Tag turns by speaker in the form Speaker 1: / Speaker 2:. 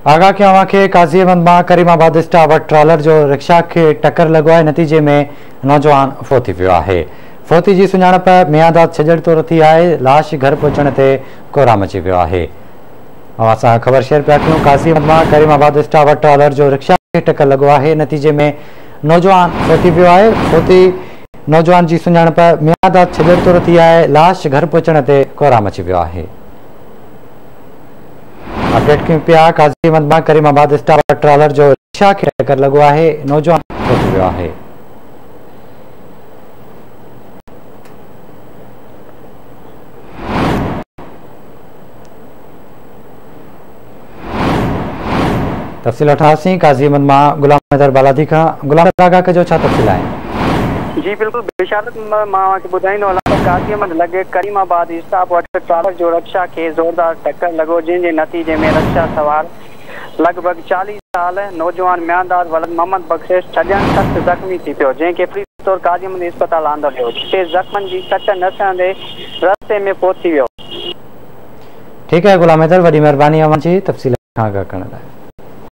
Speaker 1: आगा कयां खे काज़ीअहमद मां करीमाबाद स्टाफ वटि ट्रॉलर जो रिक्शा खे टक्कर लॻो आहे। नतीजे में नौजवान फोत थी वियो आहे। फोती जी सुञाणप मियादाद छजड़ तौर थी आहे। लाश घर पहुचण ते कोराम अची वियो आहे। असां ख़बर शेयर पिया कयूं। काज़ीअहमद मां करीमाबाद स्टाफ वटि ट्रॉलर जो रिक्शा खे टक्कर लॻो आहे। नतीजे में नौजवान फोत थी वियो आहे। फोती नौजवान जी सुञाणप मियादाद छजड़ तौर थी आहे। लाश घर पहुचण ते कोराम अची वियो आहे। अपडेट कयूं पिया। काज़ीअहमद मां करीमाबाद स्टाफ वटि ट्रॉलर जो रिक्शा खे टक्कर लॻो आहे। नौजवान फोत थी वियो आहे। तफ़सील वठासीं काज़ीअहमद मां गुलाम हैदर बालादी खां। गुलाम हैदर जो छा तफ़सील आहे?
Speaker 2: जी बिल्कुल बेशारत मां ॿुधाईंदो हलां। काज़ीअहमद लॻे करीमाबाद स्टाफ वटि ट्रॉलर जो रिक्शा खे ज़ोरदार टक्कर लॻो, जंहिंजे नतीजे में रिक्शा सवार लॻभॻि 40 साल नौजवान मियादाद वलद मोहम्मद बख़्शिश छॼण सख़्तु ज़ख़्मी थी पियो, जंहिंखे फरीद तौर काज़ीअहमद इस्पताल आंदो वियो, जिते ज़ख़्मनि जी सट नसंदे रस्ते में फोत थी वियो।
Speaker 1: ठीकु आहे गुलाम हैदर, वॾी महिरबानी अव्हां जी तफ़सील खां आगाह करण लाइ।